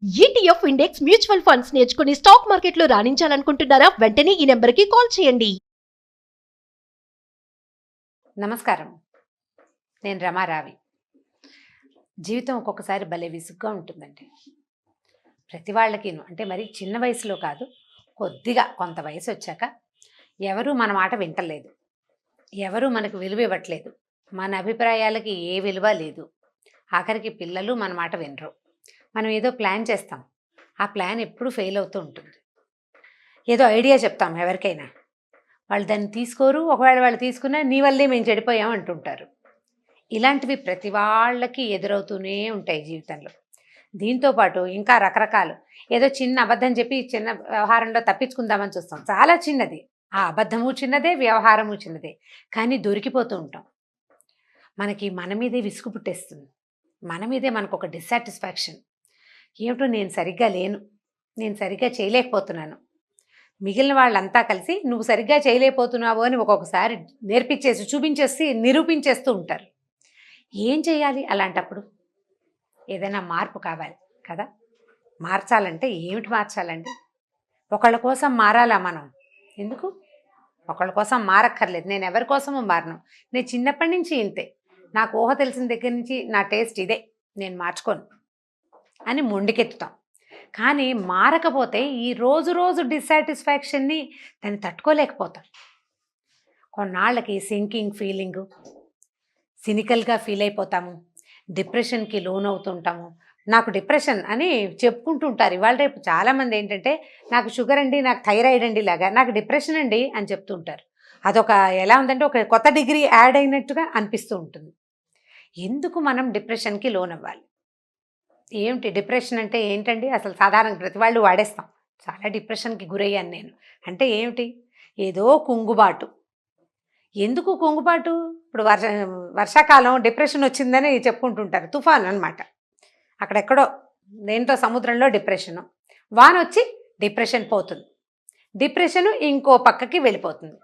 ETF index mutual funds నేర్చుకుని stock మార్కెట్లో రాణించాలనుకుంటున్నారా? వెంటనే ఈ నెంబర్కి కాల్ చేయండి. నమస్కారం, నేను రమారావి. జీవితం ఒక్కొక్కసారి భలే విసుగ్గా ఉంటుందండి. ప్రతి వాళ్ళకిను, అంటే మరి చిన్న వయసులో కాదు, కొద్దిగా కొంత వయసు వచ్చాక ఎవరూ మన మాట వింటలేదు, ఎవరూ మనకు విలువ ఇవ్వట్లేదు, మన అభిప్రాయాలకి ఏ విలువ లేదు. ఆఖరికి పిల్లలు మన మాట వినరు. మనం ఏదో ప్లాన్ చేస్తాం, ఆ ప్లాన్ ఎప్పుడు ఫెయిల్ అవుతూ ఉంటుంది. ఏదో ఐడియా చెప్తాం ఎవరికైనా, వాళ్ళు దాన్ని తీసుకోరు. ఒకవేళ వాళ్ళు తీసుకున్నా నీ వల్లే మేము చెడిపోయాం అంటుంటారు. ఇలాంటివి ప్రతి వాళ్ళకి ఎదురవుతూనే ఉంటాయి జీవితంలో. దీంతోపాటు ఇంకా రకరకాలు, ఏదో చిన్న అబద్ధం చెప్పి చిన్న వ్యవహారంలో తప్పించుకుందామని చూస్తాం. చాలా చిన్నది, ఆ అబద్ధము చిన్నదే, వ్యవహారము చిన్నదే, కానీ దొరికిపోతూ ఉంటాం. మనకి మన మీదే విసుగు పుట్టేస్తుంది, మన మీదే మనకు ఒక డిస్సాటిస్ఫాక్షన్. ఏమిటో నేను సరిగ్గా లేను, నేను సరిగ్గా చేయలేకపోతున్నాను. మిగిలిన వాళ్ళంతా కలిసి నువ్వు సరిగ్గా చేయలేకపోతున్నావు అని ఒక్కొక్కసారి నేర్పించేసి చూపించేసి నిరూపించేస్తూ ఉంటారు. ఏం చేయాలి అలాంటప్పుడు? ఏదైనా మార్పు కావాలి కదా. మార్చాలంటే ఏమిటి మార్చాలండి? ఒకళ్ళ కోసం మారాలా మనం? ఎందుకు? ఒకళ్ళ కోసం మారక్కర్లేదు. నేను ఎవరి కోసమో మారను. నేను చిన్నప్పటి నుంచి ఇంతే, నాకు ఊహ తెలిసిన దగ్గర నుంచి నా టేస్ట్ ఇదే, నేను మార్చుకోను అని మొండికెత్తుతాం. కానీ మారకపోతే ఈ రోజు రోజు డిస్సాటిస్ఫాక్షన్ని దాన్ని తట్టుకోలేకపోతాం. కొన్నాళ్ళకి సింకింగ్ ఫీలింగు, సినికల్గా ఫీల్ అయిపోతాము, డిప్రెషన్కి లోన్ అవుతుంటాము. నాకు డిప్రెషన్ అని చెప్పుకుంటుంటారు ఇవాళ రేపు చాలామంది. ఏంటంటే నాకు షుగర్ అండి, నాకు థైరాయిడ్ అండి, లాగా నాకు డిప్రెషన్ అండి అని చెప్తుంటారు. అదొక ఎలా ఉందంటే ఒక కొత్త డిగ్రీ యాడ్ అయినట్టుగా అనిపిస్తూ ఉంటుంది. ఎందుకు మనం డిప్రెషన్కి లోన్ అవ్వాలి? ఏమిటి డిప్రెషన్ అంటే ఏంటండి? అసలు సాధారణ ప్రతి వాళ్ళు వాడేస్తాం. చాలా డిప్రెషన్కి గురయ్యాను నేను అంటే ఏమిటి? ఏదో కుంగుబాటు. ఎందుకు కుంగుబాటు? ఇప్పుడు వర్షాకాలం డిప్రెషన్ వచ్చిందని చెప్పుకుంటుంటారు. తుఫాను అనమాట, అక్కడెక్కడో దేంతో సముద్రంలో డిప్రెషను, వాన వచ్చి డిప్రెషన్ పోతుంది, డిప్రెషను ఇంకో పక్కకి వెళ్ళిపోతుంది.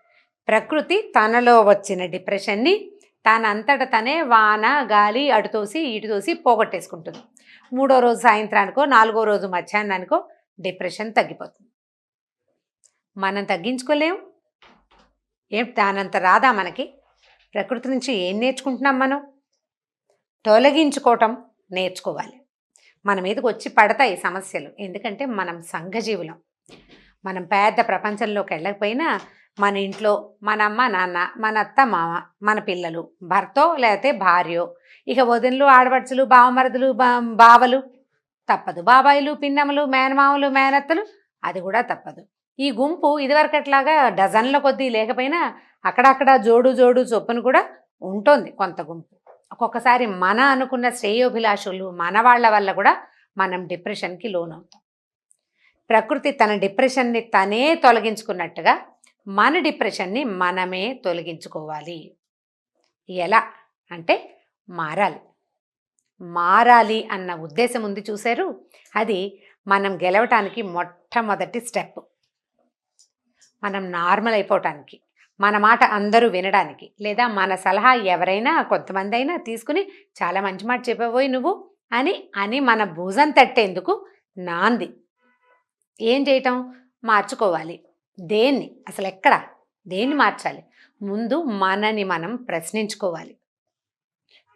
ప్రకృతి తనలో వచ్చిన డిప్రెషన్ని తనంతట తనే వాన గాలి అటుతోసి ఇటుతోసి పోగొట్టేసుకుంటుంది. 3వ రోజు సాయంత్రానికో 4వ రోజు మధ్యాహ్నానికో డిప్రెషన్ తగ్గిపోతుంది. మనం తగ్గించుకోలేం. దానంత రాదా మనకి? ప్రకృతి నుంచి ఏం నేర్చుకుంటున్నాం మనం? తొలగించుకోవటం నేర్చుకోవాలి. మన మీదకి వచ్చి పడతాయి సమస్యలు, ఎందుకంటే మనం సంఘజీవులం. మనం పెద్ద ప్రపంచంలోకి వెళ్ళకపోయినా మన ఇంట్లో మన అమ్మ నాన్న, మన అత్త మామ, మన పిల్లలు, భర్తో లేకపోతే భార్యో, ఇక వదినలు ఆడపడుచులు, బావమరుదులు, బావలు తప్పదు, బాబాయిలు పిన్నమ్మలు, మేనమామలు మేనత్తలు అది కూడా తప్పదు. ఈ గుంపు ఇదివరకట్లాగా డజన్ల కొద్దీ లేకపోయినా అక్కడక్కడ జోడు జోడు చొప్పును కూడా ఉంటుంది కొంత గుంపు. ఒక్కొక్కసారి మన అనుకున్న శ్రేయోభిలాషులు మన వాళ్ళ వల్ల కూడా మనం డిప్రెషన్కి లోన్ అవుతాం. ప్రకృతి తన డిప్రెషన్ని తనే తొలగించుకున్నట్టుగా మన డిప్రెషన్ని మనమే తొలగించుకోవాలి. ఎలా అంటే మారాలి. మారాలి అన్న ఉద్దేశం ఉంది చూశారు, అది మనం గెలవటానికి మొట్టమొదటి స్టెప్. మనం నార్మల్ అయిపోవటానికి, మన మాట అందరూ వినడానికి, లేదా మన సలహా ఎవరైనా కొంతమంది అయినా తీసుకుని చాలా మంచి మాట చెప్పబోయి నువ్వు అని మన భుజం తట్టేందుకు నాంది. ఏం చేయటం? మార్చుకోవాలి. దేన్ని? అసలు ఎక్కడ దేన్ని మార్చాలి? ముందు మనని మనం ప్రశ్నించుకోవాలి.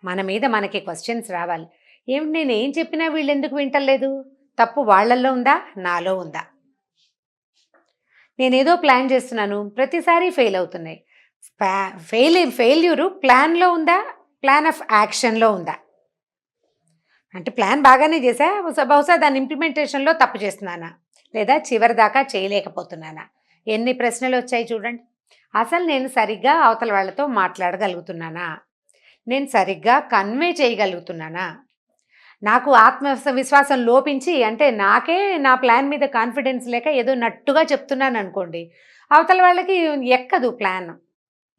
మన మీద మనకి క్వశ్చన్స్ రావాలి. ఏమిటి, నేను ఏం చెప్పినా వీళ్ళు ఎందుకు వింటలేదు? తప్పు వాళ్ళల్లో ఉందా, నాలో ఉందా? నేనేదో ప్లాన్ చేస్తున్నాను, ప్రతిసారి ఫెయిల్ అవుతున్నాయి. ఫెయిల్యూరు ప్లాన్లో ఉందా, ప్లాన్ ఆఫ్ యాక్షన్లో ఉందా? అంటే ప్లాన్ బాగానే చేశా, బహుశా దాని ఇంప్లిమెంటేషన్లో తప్పు చేస్తున్నానా, లేదా చివరి దాకా చేయలేకపోతున్నానా? ఎన్ని ప్రశ్నలు వచ్చాయి చూడండి. అసలు నేను సరిగ్గా అవతల వాళ్ళతో మాట్లాడగలుగుతున్నానా? నేను సరిగ్గా కన్వే చేయగలుగుతున్నానా? నాకు ఆత్మవిశ్వాసం లోపించి, అంటే నాకే నా ప్లాన్ మీద కాన్ఫిడెన్స్ లేక ఏదో నట్టుగా చెప్తున్నాను అనుకోండి, అవతల వాళ్ళకి ఎక్కదు ప్లాన్.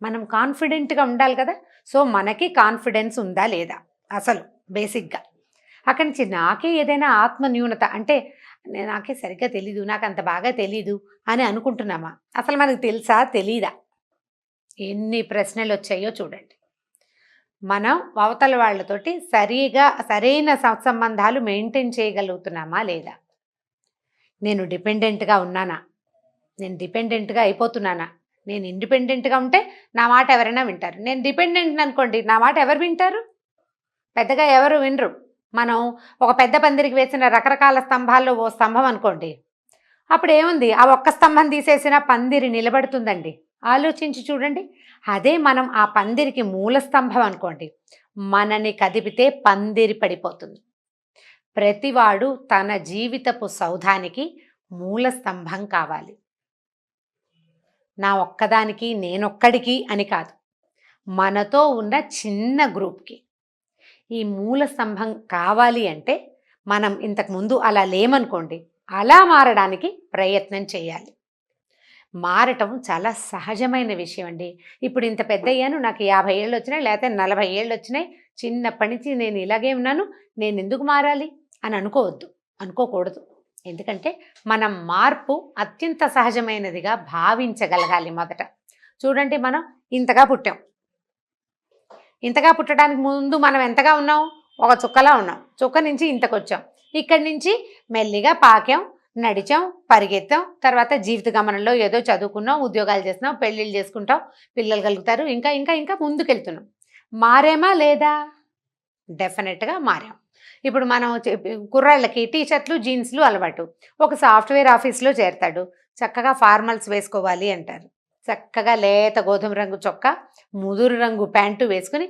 మనం కాన్ఫిడెంట్గా ఉండాలి కదా. సో మనకి కాన్ఫిడెన్స్ ఉందా లేదా అసలు బేసిక్గా. అక్కడి నుంచి నాకే ఏదైనా ఆత్మ న్యూనత, అంటే నాకే సరిగ్గా తెలీదు, నాకు అంత బాగా తెలీదు అని అనుకుంటున్నామా? అసలు మనకు తెలుసా తెలీదా? ఎన్ని ప్రశ్నలు వచ్చాయో చూడండి. మనం అవతల వాళ్ళతోటి సరైన సత్సంబంధాలు మెయింటైన్ చేయగలుగుతున్నామా లేదా? నేను డిపెండెంట్గా ఉన్నానా? నేను డిపెండెంట్గా అయిపోతున్నానా? నేను ఇండిపెండెంట్గా ఉంటే నా మాట ఎవరైనా వింటారు. నేను డిపెండెంట్ అనుకోండి, నా మాట ఎవరు వింటారు? పెద్దగా ఎవరు వినరు. మనం ఒక పెద్ద పందిరికి వేసిన రకరకాల స్తంభాల్లో ఓ స్తంభం అనుకోండి, అప్పుడు ఏముంది, ఆ ఒక్క స్తంభం తీసేసిన పందిరి నిలబడుతుందండి. ఆలోచించి చూడండి. అదే మనం ఆ పందిరికి మూల స్తంభం అనుకోండి, మనని కదిపితే పందిరి పడిపోతుంది. ప్రతివాడు తన జీవితపు సౌధానికి మూల స్తంభం కావాలి. నా ఒక్కదానికి నేనొక్కడికి అని కాదు, మనతో ఉన్న చిన్న గ్రూప్కి ఈ మూల స్తంభం కావాలి. అంటే మనం ఇంతకుముందు అలా లేమనుకోండి, అలా మారడానికి ప్రయత్నం చేయాలి. మారటం చాలా సహజమైన విషయం అండి. ఇప్పుడు ఇంత పెద్ద అయ్యాను, నాకు 50 ఏళ్ళు వచ్చినాయి, లేకపోతే 40 ఏళ్ళు వచ్చినాయి, చిన్నప్పటి నుంచి నేను ఇలాగే ఉన్నాను, నేను ఎందుకు మారాలి అని అనుకోకూడదు. ఎందుకంటే మనం మార్పు అత్యంత సహజమైనదిగా భావించగలగాలి. మొదట చూడండి, మనం ఇంతగా పుట్టాం. ఇంతగా పుట్టడానికి ముందు మనం ఎంతగా ఉన్నాం? ఒక చుక్కలా ఉన్నాం. చుక్క నుంచి ఇంతకు వచ్చాం. ఇక్కడి నుంచి మెల్లిగా పాకాం, నడిచాం, పరిగెత్తాం. తర్వాత జీవిత గమనంలో ఏదో చదువుకున్నాం, ఉద్యోగాలు చేస్తున్నాం, పెళ్ళిళ్ళు చేసుకుంటాం, పిల్లలు కలుగుతారు, ఇంకా ఇంకా ఇంకా ముందుకెళ్తున్నాం. మారేమా లేదా? డెఫినెట్గా మారాం. ఇప్పుడు మనం కుర్రాళ్ళకి టీషర్ట్లు జీన్స్లు అలవాటు. ఒక సాఫ్ట్వేర్ ఆఫీస్లో చేరతాడు, చక్కగా ఫార్మల్స్ వేసుకోవాలి అంటారు. చక్కగా లేత గోధుమ రంగు చొక్కా, ముదురు రంగు ప్యాంటు వేసుకుని,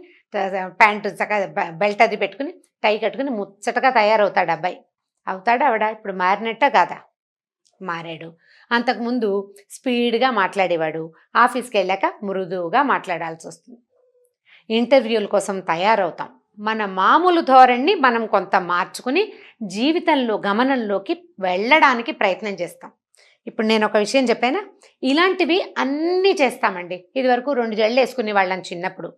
ప్యాంటు చక్కగా బెల్ట్ అది పెట్టుకుని, టై కట్టుకుని ముచ్చటగా తయారవుతాడు అబ్బాయి. అవుతాడా ఆవిడ? ఇప్పుడు మారినట్ట కాదా? మారాడు. అంతకుముందు స్పీడ్గా మాట్లాడేవాడు, ఆఫీస్కి వెళ్ళాక మృదువుగా మాట్లాడాల్సి వస్తుంది. ఇంటర్వ్యూల కోసం తయారవుతాం. మన మామూలు ధోరణిని మనం కొంత మార్చుకుని జీవితంలో గమనంలోకి వెళ్ళడానికి ప్రయత్నం చేస్తాం. ఇప్పుడు నేను ఒక విషయం చెప్పానా, ఇలాంటివి అన్నీ చేస్తామండి. ఇదివరకు 2 జడలు వేసుకునే వాళ్ళని చిన్నప్పుడు.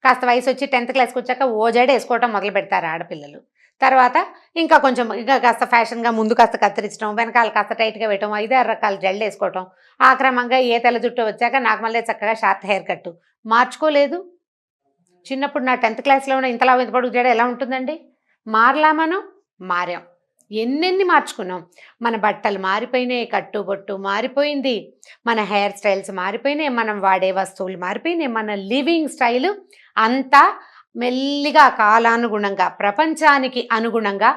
కాస్త వయసు వచ్చి 10th క్లాస్కి వచ్చాక ఓ జడ వేసుకోవటం మొదలు పెడతారు ఆడపిల్లలు. తర్వాత ఇంకా కొంచెం కాస్త ఫ్యాషన్గా ముందు కాస్త కత్తిరించడం, వెనకాల కాస్త టైట్గా వేయటం, 5-6 రకాల జడలు వేసుకోవటం. ఆ క్రమంగా ఏ తెల్ల జుట్టు వచ్చాక నాకు మళ్ళీ చక్కగా షార్ట్ హెయిర్ కట్టు. మార్చుకోలేదు. చిన్నప్పుడు నా 10th క్లాస్లో ఉన్న ఇంతలా పొడుగు జడ ఎలా ఉంటుందండి? మారలా మనం? మారాం. ఎన్నెన్ని మార్చుకున్నాం. మన బట్టలు మారిపోయినాయి, కట్టుబొట్టు మారిపోయింది, మన హెయిర్ స్టైల్స్ మారిపోయినాయి, మనం వాడే వస్తువులు మారిపోయినాయి, మన లివింగ్ స్టైలు అంతా మెల్లిగా కాలానుగుణంగా, ప్రపంచానికి అనుగుణంగా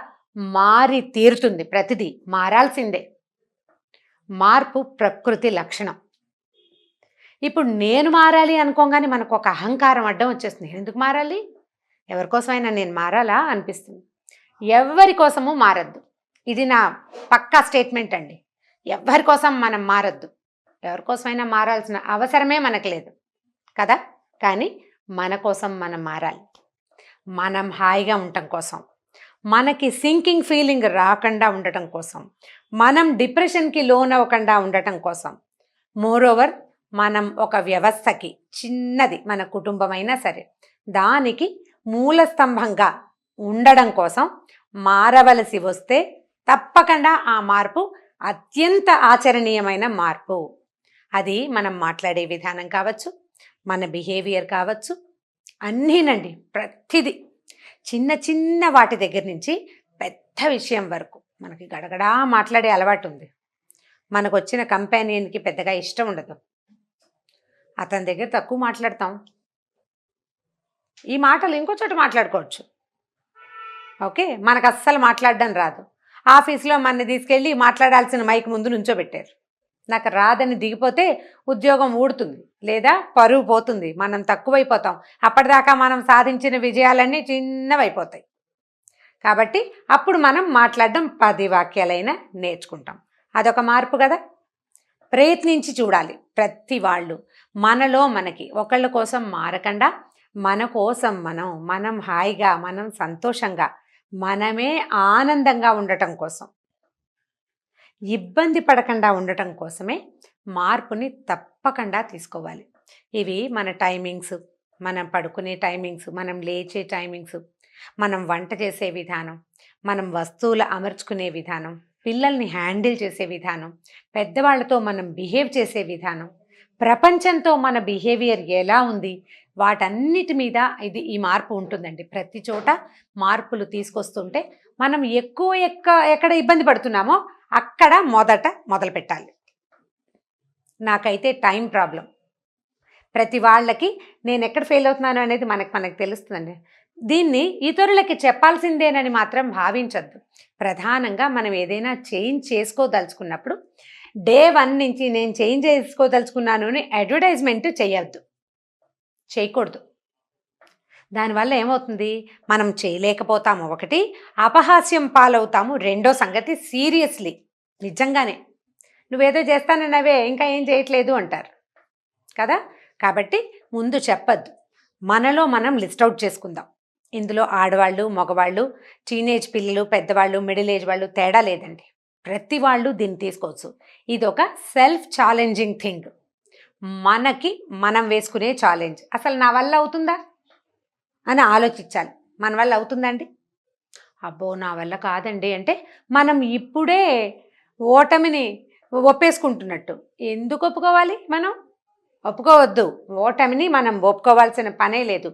మారి తీరుతుంది. ప్రతిదీ మారాల్సిందే. మార్పు ప్రకృతి లక్షణం. ఇప్పుడు నేను మారాలి అనుకోగానే మనకు ఒక అహంకారం అడ్డం వచ్చేస్తుంది. ఎందుకు మారాలి? ఎవరికోసమైనా నేను మారాలా అనిపిస్తుంది. ఎవరి కోసము మారద్దు. ఇది నా పక్కా స్టేట్మెంట్ అండి. ఎవరి కోసం మనం మారద్దు. ఎవరికోసమైనా మారాల్సిన అవసరమే మనకు లేదు కదా. కానీ మన కోసం మనం మారాలి. మనం హాయిగా ఉండటం కోసం, మనకి సింకింగ్ ఫీలింగ్ రాకుండా ఉండటం కోసం, మనం డిప్రెషన్కి లోన్ అవ్వకుండా ఉండటం కోసం, మోరోవర్ మనం ఒక వ్యవస్థకి, చిన్నది మన కుటుంబమైనా సరే, దానికి మూల స్తంభంగా ఉండడం కోసం మారవలసి వస్తే తప్పకుండా ఆ మార్పు అత్యంత ఆచరణీయమైన మార్పు. అది మనం మాట్లాడే విధానం కావచ్చు, మన బిహేవియర్ కావచ్చు, అన్నీనండి. ప్రతిదీ చిన్న చిన్న వాటి దగ్గర నుంచి పెద్ద విషయం వరకు మనకి గడగడా మాట్లాడే అలవాటు ఉంది. మనకు వచ్చిన కంపానియన్కి పెద్దగా ఇష్టం ఉండదు, అతని దగ్గర తక్కువ మాట్లాడతాం. ఈ మాటలు ఇంకో చోట మాట్లాడుకోవచ్చు. ఓకే, మనకు అస్సలు మాట్లాడడం రాదు. ఆఫీస్లో మన తీసుకెళ్ళి మాట్లాడాల్సిన మైక్ ముందు నుంచోబెట్టారు. నాకు రాదని దిగిపోతే ఉద్యోగం ఊడుతుంది, లేదా పరువు పోతుంది, మనం తక్కువైపోతాం. అప్పటిదాకా మనం సాధించిన విజయాలన్నీ చిన్నవైపోతాయి. కాబట్టి అప్పుడు మనం మాట్లాడడం 10 వాక్యాలైనా నేర్చుకుంటాం. అదొక మార్పు కదా. ప్రయత్నించి చూడాలి ప్రతి వాళ్ళు. మనలో మనకి ఒకళ్ళ కోసం మారకుండా, మన కోసం మనం హాయిగా, మనం సంతోషంగా, మనమే ఆనందంగా ఉండటం కోసం, ఇబ్బంది పడకుండా ఉండటం కోసమే మార్పుని తప్పకుండా తీసుకోవాలి. ఇవి మన టైమింగ్స్, మనం పడుకునే టైమింగ్స్, మనం లేచే టైమింగ్స్, మనం వంట చేసే విధానం, మనం వస్తువులు అమర్చుకునే విధానం, పిల్లల్ని హ్యాండిల్ చేసే విధానం, పెద్దవాళ్ళతో మనం బిహేవ్ చేసే విధానం, ప్రపంచంతో మన బిహేవియర్ ఎలా ఉంది, వాటన్నిటి మీద ఈ మార్పు ఉంటుందండి. ప్రతి చోట మార్పులు తీసుకొస్తుంటే మనం ఎక్కడ ఇబ్బంది పడుతున్నామో అక్కడ మొదలు పెట్టాలి. నాకైతే టైం ప్రాబ్లం. ప్రతి వాళ్ళకి నేను ఎక్కడ ఫెయిల్ అవుతున్నాను అనేది మనకు తెలుస్తుందండి. దీన్ని ఇతరులకి చెప్పాల్సిందేనని మాత్రం భావించద్దు. ప్రధానంగా మనం ఏదైనా చేంజ్ చేసుకోదలుచుకున్నప్పుడు డే 1 నుంచి నేను చేంజ్ చేసుకోదలుచుకున్నాను అని అడ్వర్టైజ్మెంట్ చేయకూడదు. దానివల్ల ఏమవుతుంది, మనం చేయలేకపోతాము. ఒకటి, అపహాస్యం పాలవుతాము. రెండో సంగతి, సీరియస్లీ నిజంగానే నువ్వేదో చేస్తానన్నవే ఇంకా ఏం చేయట్లేదు అంటారు కదా. కాబట్టి ముందు చెప్పద్దు. మనలో మనం లిస్ట్ అవుట్ చేసుకుందాం. ఇందులో ఆడవాళ్ళు, మగవాళ్ళు, టీనేజ్ పిల్లలు, పెద్దవాళ్ళు, మిడిల్ ఏజ్ వాళ్ళు తేడా లేదండి. ప్రతి వాళ్ళు దీన్ని తీసుకోవచ్చు. ఇది ఒక సెల్ఫ్ ఛాలెంజింగ్ థింగ్. మనకి మనం వేసుకునే ఛాలెంజ్. అసలు నా వల్ల అవుతుందా అని ఆలోచించాలి. మన వల్ల అవుతుందండి? అబ్బో నా వల్ల కాదండి అంటే మనం ఇప్పుడే ఓటమిని ఒప్పేసుకుంటున్నట్టు. ఎందుకు ఒప్పుకోవాలి? మనం ఒప్పుకోవద్దు. ఓటమిని మనం ఒప్పుకోవాల్సిన పనే లేదు.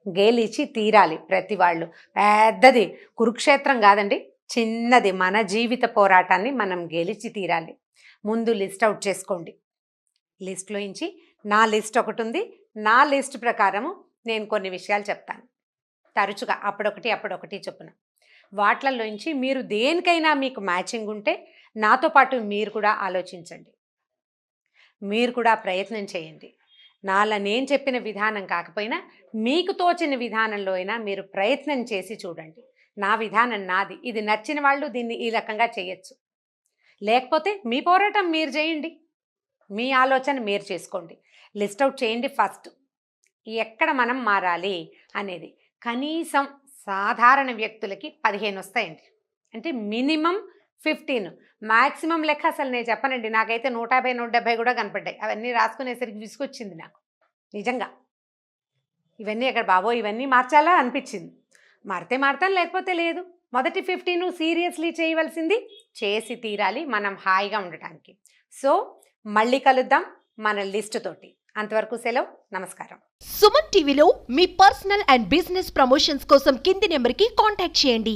గెలిచి తీరాలి ప్రతి వాళ్ళు. పెద్దది కురుక్షేత్రం కాదండి, చిన్నది మన జీవిత పోరాటాన్ని మనం గెలిచి తీరాలి. ముందు లిస్ట్ అవుట్ చేసుకోండి. లిస్ట్లో నుంచి నా లిస్ట్ ఒకటి ఉంది. నా లిస్ట్ ప్రకారము నేను కొన్ని విషయాలు చెప్తాను. తరచుగా అప్పుడొకటి చొప్పున. వాటిల్లో నుంచి మీరు దేనికైనా మీకు మ్యాచింగ్ ఉంటే నాతో పాటు మీరు కూడా ఆలోచించండి. మీరు కూడా ప్రయత్నం చేయండి. నేను చెప్పిన విధానం కాకపోయినా మీకు తోచిన విధానంలో అయినా మీరు ప్రయత్నం చేసి చూడండి. నా విధానం నాది. ఇది నచ్చిన వాళ్ళు దీన్ని ఈ రకంగా చేయొచ్చు. లేకపోతే మీ పోరాటం మీరు చేయండి. మీ ఆలోచన మీరు చేసుకోండి. లిస్ట్ అవుట్ చేయండి. ఫస్ట్ ఎక్కడ మనం మారాలి అనేది. కనీసం సాధారణ వ్యక్తులకి 15 వస్తాయండి. అంటే మినిమం 15. మ్యాక్సిమం లెక్క అసలు నేను చెప్పనండి. నాకైతే 150, 170 కూడా కనపడ్డాయి. అవన్నీ రాసుకునేసరికి విసుకొచ్చింది నాకు నిజంగా. ఇవన్నీ ఎక్కడ బాబోయ్ ఇవన్నీ మార్చాలా అనిపించింది. మారితే మారుతాను, లేకపోతే లేదు. మొదటి 15 సీరియస్లీ చేయవలసింది చేసి తీరాలి మనం హాయిగా ఉండటానికి. సో మళ్ళీ కలుద్దాం మన లిస్ట్ తోటి. అంతవరకు సెలవు. నమస్కారం. సుమన్ టీవీలో మీ పర్సనల్ అండ్ బిజినెస్ ప్రమోషన్స్ కోసం కింది నెంబర్కి కాంటాక్ట్ చేయండి.